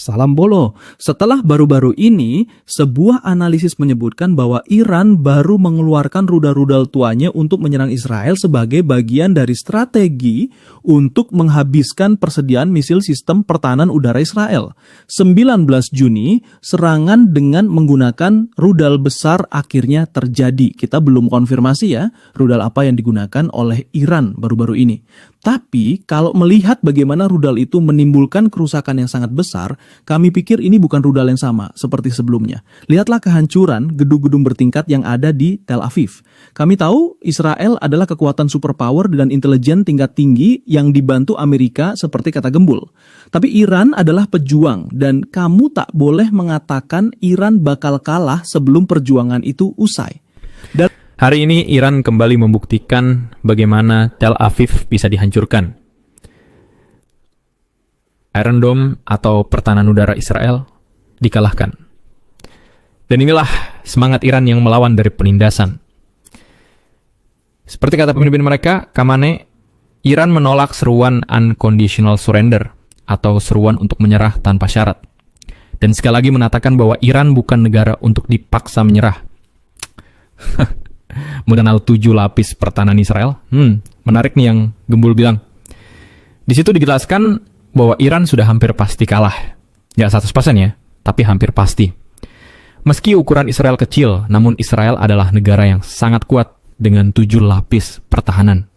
Salam bolo. Setelah baru-baru ini, sebuah analisis menyebutkan bahwa Iran baru mengeluarkan rudal-rudal tuanya untuk menyerang Israel sebagai bagian dari strategi untuk menghabiskan persediaan misil sistem pertahanan udara Israel. 19 Juni, serangan dengan menggunakan rudal besar akhirnya terjadi. Kita belum konfirmasi ya, rudal apa yang digunakan oleh Iran baru-baru ini. Tapi kalau melihat bagaimana rudal itu menimbulkan kerusakan yang sangat besar, kami pikir ini bukan rudal yang sama seperti sebelumnya. Lihatlah kehancuran gedung-gedung bertingkat yang ada di Tel Aviv. Kami tahu Israel adalah kekuatan superpower dan intelijen tingkat tinggi yang dibantu Amerika seperti kata Gembul. Tapi Iran adalah pejuang dan kamu tak boleh mengatakan Iran bakal kalah sebelum perjuangan itu usai. Dan hari ini Iran kembali membuktikan bagaimana Tel Aviv bisa dihancurkan. Iron Dome atau pertahanan udara Israel dikalahkan. Dan inilah semangat Iran yang melawan dari penindasan. Seperti kata pemimpin mereka, Khamenei, Iran menolak seruan unconditional surrender atau seruan untuk menyerah tanpa syarat. Dan sekali lagi mengatakan bahwa Iran bukan negara untuk dipaksa menyerah. Mengenal 7 lapis pertahanan Israel. Menarik nih yang Gembul bilang. Di situ dijelaskan bahwa Iran sudah hampir pasti kalah. Ya 100% ya, tapi hampir pasti. Meski ukuran Israel kecil, namun Israel adalah negara yang sangat kuat dengan 7 lapis pertahanan.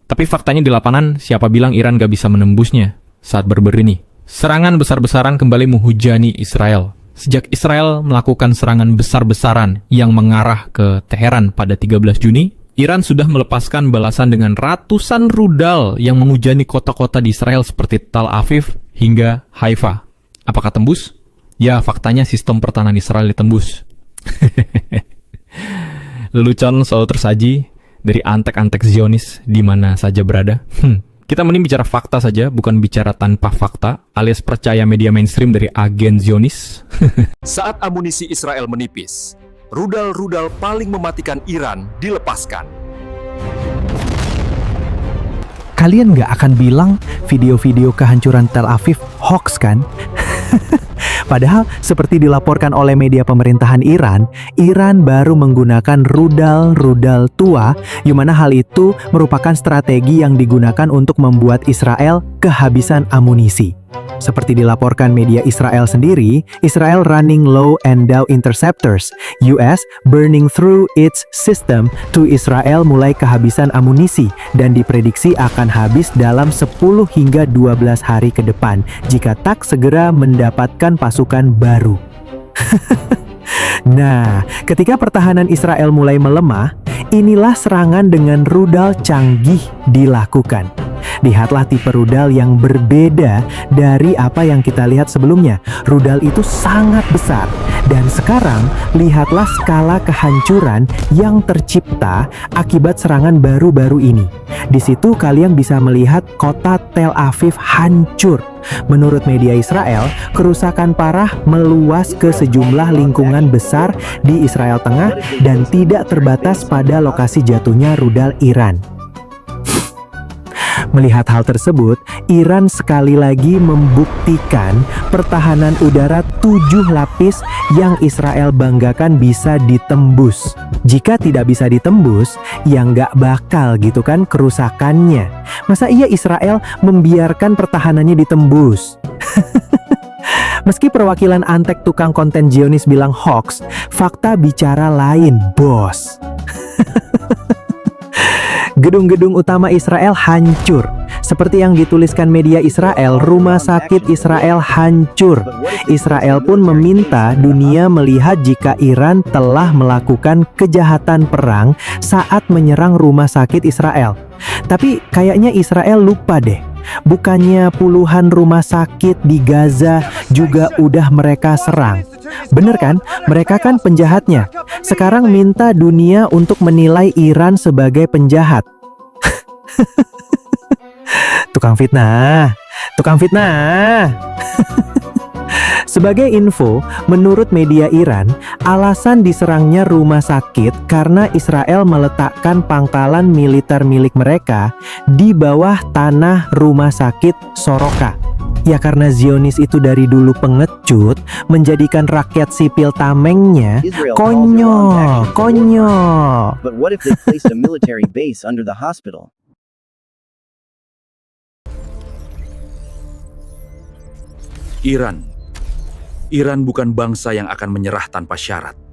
Tapi faktanya di lapangan, siapa bilang Iran gak bisa menembusnya saat berber ini? Serangan besar-besaran kembali menghujani Israel. Sejak Israel melakukan serangan besar-besaran yang mengarah ke Teheran pada 13 Juni, Iran sudah melepaskan balasan dengan ratusan rudal yang menghujani kota-kota di Israel seperti Tel Aviv hingga Haifa. Apakah tembus? Ya, faktanya sistem pertahanan Israel ditembus. Lelucon selalu tersaji dari antek-antek Zionis di mana saja berada. Kita mending bicara fakta saja, bukan bicara tanpa fakta, alias percaya media mainstream dari agen Zionis. Saat amunisi Israel menipis, rudal-rudal paling mematikan Iran dilepaskan. Kalian nggak akan bilang video-video kehancuran Tel Aviv hoax kan? Padahal seperti dilaporkan oleh media pemerintahan Iran, Iran baru menggunakan rudal-rudal tua, di mana hal itu merupakan strategi yang digunakan untuk membuat Israel kehabisan amunisi. Seperti dilaporkan media Israel sendiri, Israel running low and down interceptors, US burning through its system to Israel mulai kehabisan amunisi dan diprediksi akan habis dalam 10 hingga 12 hari ke depan jika tak segera mendapatkan pasukan baru. Nah, ketika pertahanan Israel mulai melemah, inilah serangan dengan rudal canggih dilakukan. Lihatlah tipe rudal yang berbeda dari apa yang kita lihat sebelumnya. Rudal itu sangat besar. Dan sekarang, lihatlah skala kehancuran yang tercipta akibat serangan baru-baru ini. Di situ kalian bisa melihat kota Tel Aviv hancur. Menurut media Israel, kerusakan parah meluas ke sejumlah lingkungan besar di Israel Tengah dan tidak terbatas pada lokasi jatuhnya rudal Iran. Melihat hal tersebut, Iran sekali lagi membuktikan pertahanan udara 7 lapis yang Israel banggakan bisa ditembus. Jika tidak bisa ditembus, ya nggak bakal gitu kan kerusakannya. Masa iya Israel membiarkan pertahanannya ditembus? Meski perwakilan antek tukang konten Zionis bilang hoax, fakta bicara lain, bos. Gedung-gedung utama Israel hancur. Seperti yang dituliskan media Israel, rumah sakit Israel hancur. Israel pun meminta dunia melihat jika Iran telah melakukan kejahatan perang saat menyerang rumah sakit Israel. Tapi kayaknya Israel lupa deh. Bukannya puluhan rumah sakit di Gaza juga udah mereka serang. Bener kan? Mereka kan penjahatnya. Sekarang minta dunia untuk menilai Iran sebagai penjahat. Tukang fitnah. Sebagai info, menurut media Iran, alasan diserangnya rumah sakit karena Israel meletakkan pangkalan militer milik mereka di bawah tanah rumah sakit Soroka. Ya karena Zionis itu dari dulu pengecut, menjadikan rakyat sipil tamengnya Israel calls Iran's konyol, actions a war konyol. But what if they placed a military base under the hospital? Iran. Iran bukan bangsa yang akan menyerah tanpa syarat.